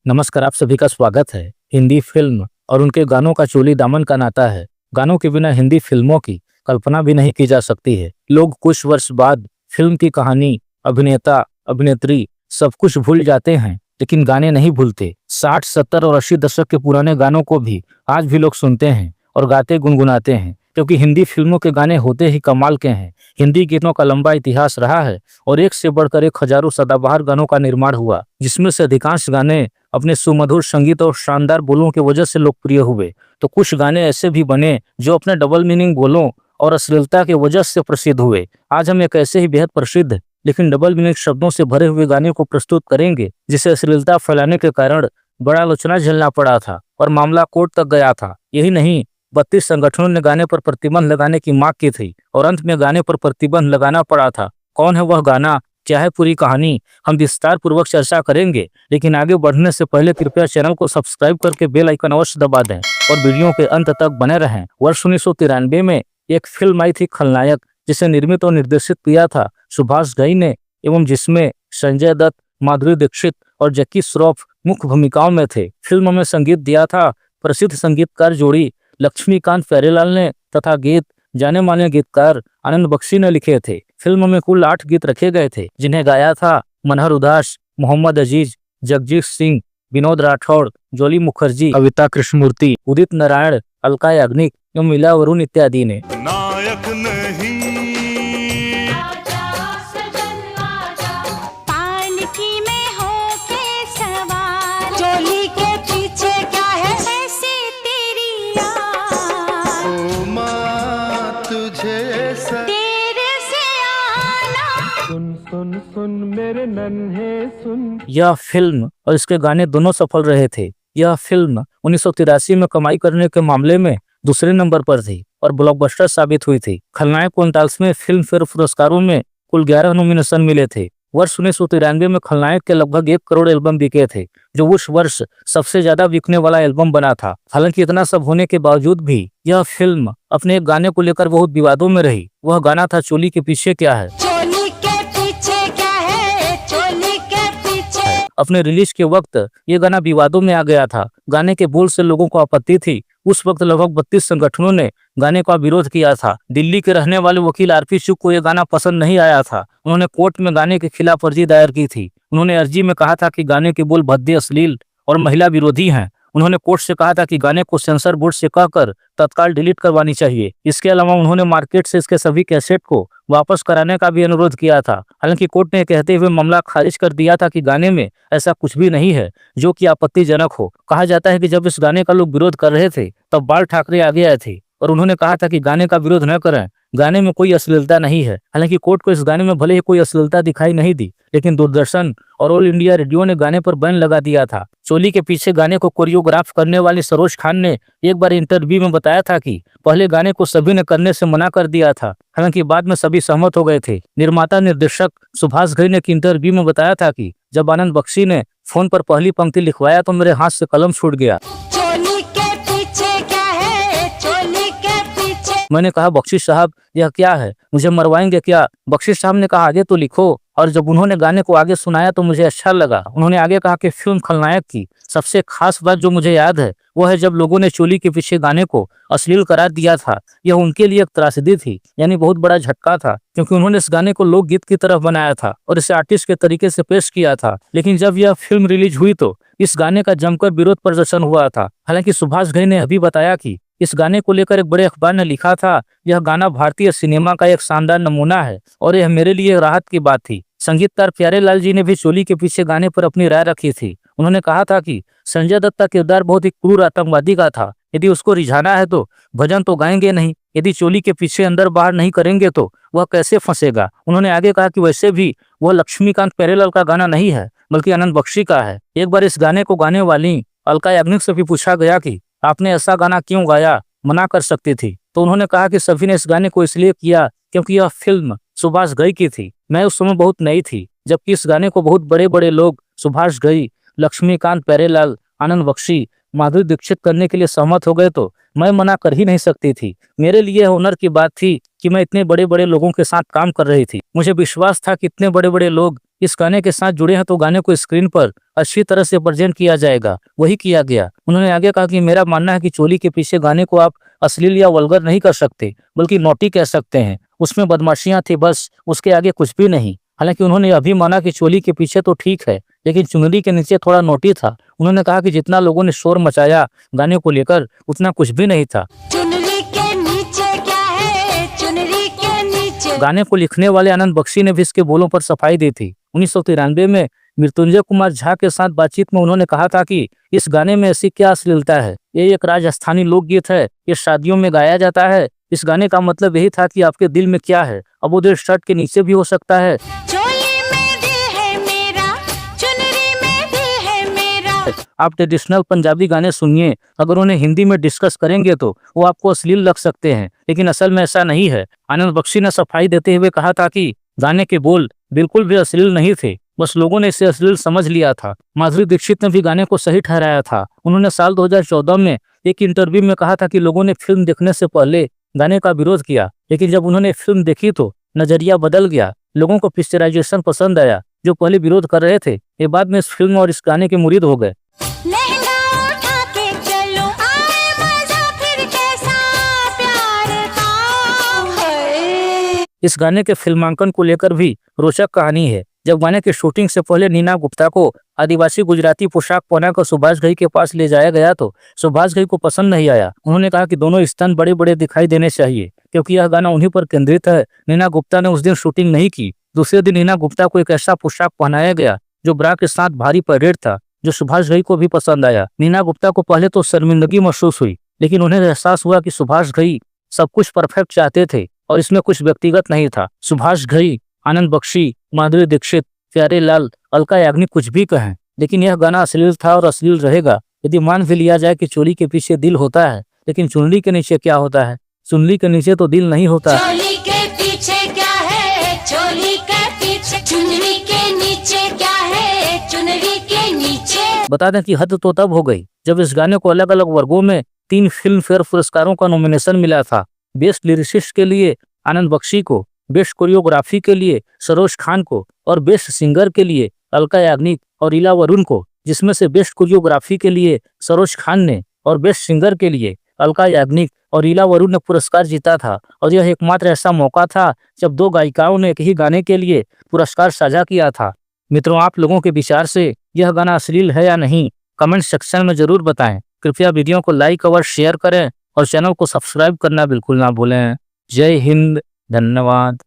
नमस्कार, आप सभी का स्वागत है। हिंदी फिल्म और उनके गानों का चोली दामन का नाता है। गानों के बिना हिंदी फिल्मों की कल्पना भी नहीं की जा सकती है। लोग कुछ वर्ष बाद फिल्म की कहानी, अभिनेता, अभिनेत्री सब कुछ भूल जाते हैं, लेकिन गाने नहीं भूलते। 60, 70 और 80 दशक के पुराने गानों को भी आज भी लोग सुनते हैं और गाते गुनगुनाते हैं, क्योंकि हिंदी फिल्मों के गाने होते ही कमाल के हैं। हिंदी गीतों का लंबा इतिहास रहा है और एक से बढ़कर एक हजारों सदाबहार गानों का निर्माण हुआ, जिसमें से अधिकांश गाने अपने सुमधुर संगीत और शानदार बोलों की वजह से लोकप्रिय हुए, तो कुछ गाने ऐसे भी बने जो अपने डबल मीनिंग बोलों और अश्लीलता की वजह से प्रसिद्ध हुए। आज हम एक ऐसे ही बेहद प्रसिद्ध लेकिन डबल मीनिंग शब्दों से भरे हुए गाने को प्रस्तुत करेंगे, जिसे अश्लीलता फैलाने के कारण बड़ा आलोचना झेलना पड़ा था और मामला कोर्ट तक गया था। यही नहीं, 32 संगठनों ने गाने पर प्रतिबंध लगाने की मांग की थी और अंत में गाने पर प्रतिबंध लगाना पड़ा था। कौन है वह गाना, क्या है पूरी कहानी, हम विस्तार पूर्वक चर्चा करेंगे। लेकिन आगे बढ़ने से पहले कृपया चैनल को सब्सक्राइब करके बेल आइकन अवश्य दबा दें और वीडियो के अंत तक बने रहें। वर्ष 1993 में एक फिल्म आई थी खलनायक, जिसे निर्मित और निर्देशित किया था सुभाष घई ने, एवं जिसमें संजय दत्त, माधुरी दीक्षित और जैकी श्रॉफ मुख्य भूमिकाओं में थे। फिल्म में संगीत दिया था प्रसिद्ध संगीतकार जोड़ी लक्ष्मीकांत प्यारेलाल ने तथा गीत जाने माने गीतकार आनंद बख्शी ने लिखे थे। फिल्म में कुल 8 गीत रखे गए थे, जिन्हें गाया था मनहर उदास, मोहम्मद अजीज, जगजीत सिंह, विनोद राठौड़, जोली मुखर्जी, कविता कृष्णमूर्ति, उदित नारायण, अलका याग्निक एवं मीला वरुण इत्यादि ने। नायक नहीं पालकी में होके सवार, चोली के पीछे क्या है ऐसी तेरी याद, ओ माँ तुझे तेरे से आना। सुन सुन सुन मेरे नन्हे सुन। यह फिल्म और इसके गाने दोनों सफल रहे थे। यह फिल्म 1983 में कमाई करने के मामले में दूसरे नंबर पर थी और ब्लॉकबस्टर साबित हुई थी। खलनायक को 39वें फिल्म फेयर पुरस्कारों में कुल 11 नॉमिनेशन मिले थे। वर्ष 1993 में खलनायक के लगभग 1 करोड़ एल्बम बिके थे, जो उस वर्ष सबसे ज्यादा बिकने वाला एल्बम बना था। हालांकि इतना सब होने के बावजूद भी यह फिल्म अपने एक गाने को लेकर बहुत विवादों में रही। वह गाना था चोली के पीछे क्या है। चोली के पीछे क्या है, चोली के पीछे। अपने रिलीज के वक्त ये गाना विवादों में आ गया था। गाने के बोल से लोगों को आपत्ति थी। उस वक्त लगभग 32 संगठनों ने गाने का विरोध किया था। दिल्ली के रहने वाले वकील आरपी शुक्ल को यह गाना पसंद नहीं आया था। उन्होंने कोर्ट में गाने के खिलाफ अर्जी दायर की थी। उन्होंने अर्जी में कहा था कि गाने के बोल भद्दे, अश्लील और महिला विरोधी हैं। उन्होंने कोर्ट से कहा था कि गाने को सेंसर बोर्ड से कहकर तत्काल डिलीट करवानी चाहिए। इसके अलावा उन्होंने मार्केट से इसके सभी कैसेट को वापस कराने का भी अनुरोध किया था। हालांकि कोर्ट ने कहते हुए मामला खारिज कर दिया था कि गाने में ऐसा कुछ भी नहीं है जो कि आपत्तिजनक हो। कहा जाता है कि जब इस गाने का लोग विरोध कर रहे थे, तब बाल ठाकरे आगे आए थे और उन्होंने कहा था कि गाने का विरोध न करें, गाने में कोई अश्लीलता नहीं है। हालांकि कोर्ट को इस गाने में भले ही कोई अश्लीलता दिखाई नहीं दी, लेकिन दूरदर्शन और ऑल इंडिया रेडियो ने गाने पर बैन लगा दिया था। चोली के पीछे गाने को कोरियोग्राफ करने वाली सरोज खान ने एक बार इंटरव्यू में बताया था कि पहले गाने को सभी ने करने से मना कर दिया था, हालांकि बाद में सभी सहमत हो गए थे। निर्माता निर्देशक सुभाष घई ने एक इंटरव्यू में बताया था कि जब आनंद बख्शी ने फोन पर पहली पंक्ति लिखवाया तो मेरे हाथ से कलम छूट गया। चोली के पीछे क्या है, चोली के पीछे। मैंने कहा, बख्शी साहब यह क्या है, मुझे मरवाएंगे क्या? बख्शी साहब ने कहा, आगे तो लिखो। और जब उन्होंने गाने को आगे सुनाया तो मुझे अच्छा लगा। उन्होंने आगे कहा कि फिल्म खलनायक की सबसे खास बात जो मुझे याद है वो है जब लोगों ने चोली के पीछे गाने को अश्लील करार दिया था। यह उनके लिए एक त्रासदी थी, यानी बहुत बड़ा झटका था, क्योंकि उन्होंने इस गाने को लोकगीत की तरफ बनाया था और इसे आर्टिस्ट के तरीके से पेश किया था। लेकिन जब यह फिल्म रिलीज हुई तो इस गाने का जमकर विरोध प्रदर्शन हुआ था। हालांकि सुभाष घई ने अभी बताया कि इस गाने को लेकर एक बड़े अखबार ने लिखा था, यह गाना भारतीय सिनेमा का एक शानदार नमूना है और यह मेरे लिए राहत की बात थी। संगीतकार प्यारेलाल जी ने भी चोली के पीछे गाने पर अपनी राय रखी थी। उन्होंने कहा था कि संजय दत्त का किरदार बहुत ही क्रूर आतंकवादी का था। यदि उसको रिझाना है तो भजन तो गाएंगे नहीं, यदि चोली के पीछे अंदर बाहर नहीं करेंगे तो वह कैसे फंसेगा। उन्होंने आगे कहा कि वैसे भी वह लक्ष्मीकांत प्यारेलाल का गाना नहीं है, बल्कि आनंद बख्शी का है। एक बार इस गाने को गाने वाली अलका याग्निक से भी पूछा गया कि आपने ऐसा गाना क्यों गाया, मना कर सकती थी, तो उन्होंने कहा कि सभी ने इस गाने को इसलिए किया क्योंकि यह फिल्म सुभाष घई की थी। मैं उस समय बहुत नई थी, जबकि इस गाने को बहुत बड़े बड़े लोग सुभाष घई, लक्ष्मीकांत प्यारेलाल, आनंद बख्शी, माधुरी दीक्षित करने के लिए सहमत हो गए तो मैं मना कर ही नहीं सकती थी। मेरे लिए ऑनर की बात थी कि मैं इतने बड़े बड़े लोगों के साथ काम कर रही थी। मुझे विश्वास था कि इतने बड़े बड़े लोग इस गाने के साथ जुड़े हैं तो गाने को स्क्रीन पर अच्छी तरह से प्रेजेंट किया जाएगा, वही किया गया। उन्होंने आगे कहा कि मेरा मानना है कि चोली के पीछे गाने को आप अश्लील या वल्गर नहीं कर सकते, बल्कि नॉटी कह सकते हैं। उसमें बदमाशियां थी, बस उसके आगे कुछ भी नहीं। हालांकि उन्होंने अभी माना कि चोली के पीछे तो ठीक है, लेकिन चुनरी के नीचे थोड़ा नोटी था। उन्होंने कहा कि जितना लोगों ने शोर मचाया गाने को लेकर, उतना कुछ भी नहीं था। चुनरी के नीचे क्या है, चुनरी के नीचे। गाने को लिखने वाले आनंद बख्शी ने भी इसके बोलों पर सफाई दी थी। 1993 में मृत्युंजय कुमार झा के साथ बातचीत में उन्होंने कहा था कि इस गाने में ऐसी क्या अश्लीलता है, ये एक राजस्थानी लोकगीत है, ये शादियों में गाया जाता है। इस गाने का मतलब यही था कि आपके दिल में क्या है, अब वो दिल शर्ट के नीचे भी हो सकता है। चोली में दिल है मेरा, चुनरी में दिल है मेरा। आप ट्रेडिशनल पंजाबी गाने सुनिए, अगर उन्हें हिंदी में डिस्कस करेंगे तो वो आपको अश्लील लग सकते हैं, लेकिन असल में ऐसा नहीं है। आनंद बख्शी ने सफाई देते हुए कहा था कि गाने के बोल बिल्कुल भी अश्लील नहीं थे, बस लोगों ने इसे अश्लील समझ लिया था। माधुरी दीक्षित ने भी गाने को सही ठहराया था। उन्होंने साल 2014 में एक इंटरव्यू में कहा था कि लोगों ने फिल्म देखने से पहले गाने का विरोध किया, लेकिन जब उन्होंने फिल्म देखी तो नजरिया बदल गया। लोगों को पिक्चराइजेशन पसंद आया। जो पहले विरोध कर रहे थे, ये बाद में इस फिल्म और इस गाने के मुरीद हो गए। लहंगा उठा के चलो, आए मजा फिर कैसा प्यार का है। इस गाने के फिल्मांकन को लेकर भी रोचक कहानी है। जब गाने की शूटिंग से पहले नीना गुप्ता को आदिवासी गुजराती पोशाक पहनाकर सुभाष घई के पास ले जाया गया तो सुभाष घई को पसंद नहीं आया। उन्होंने कहा कि दोनों स्तन बड़े बड़े दिखाई देने चाहिए, क्योंकि यह गाना उन्हीं पर केंद्रित है। नीना गुप्ता ने उस दिन शूटिंग नहीं की। दूसरे दिन नीना गुप्ता को एक ऐसा पोशाक पहनाया गया जो ब्रा के साथ भारी परेड था, जो सुभाष घई को भी पसंद आया। नीना गुप्ता को पहले तो शर्मिंदगी महसूस हुई, लेकिन उन्हें एहसास हुआ कि सुभाष घई सब कुछ परफेक्ट चाहते थे और इसमें कुछ व्यक्तिगत नहीं था। सुभाष घई, आनंद बख्शी, माधुरी दीक्षित, प्यारेलाल, अलका याग्निक कुछ भी कहें, लेकिन यह गाना अश्लील था और अश्लील रहेगा। यदि मान भी लिया जाए कि चोली के पीछे दिल होता है, लेकिन चुनरी के नीचे क्या होता है? चुनरी के नीचे तो दिल नहीं होता। चोली के पीछे क्या है, चोली के पीछे। चुनरी के नीचे क्या है, चुनरी के नीचे। बता दें कि हद तो तब हो गई जब इस गाने को अलग अलग वर्गों में 3 फिल्म फेयर पुरस्कारों का नॉमिनेशन मिला था। बेस्ट लिरिसिस्ट के लिए आनंद बख्शी को, बेस्ट कोरियोग्राफी के लिए सरोज खान को और बेस्ट सिंगर के लिए अलका याग्निक और इला वरुण को, जिसमें से बेस्ट कोरियोग्राफी के लिए सरोज खान ने और बेस्ट सिंगर के लिए अलका याग्निक और इला वरुण ने पुरस्कार जीता था। और यह एकमात्र ऐसा मौका था जब 2 गायिकाओं ने एक ही गाने के लिए पुरस्कार साझा किया था। मित्रों, आप लोगों के विचार से यह गाना अश्लील है या नहीं, कमेंट सेक्शन में जरूर बताएं। कृपया वीडियो को लाइक और शेयर करें और चैनल को सब्सक्राइब करना बिल्कुल ना भूलें। जय हिंद, धन्यवाद।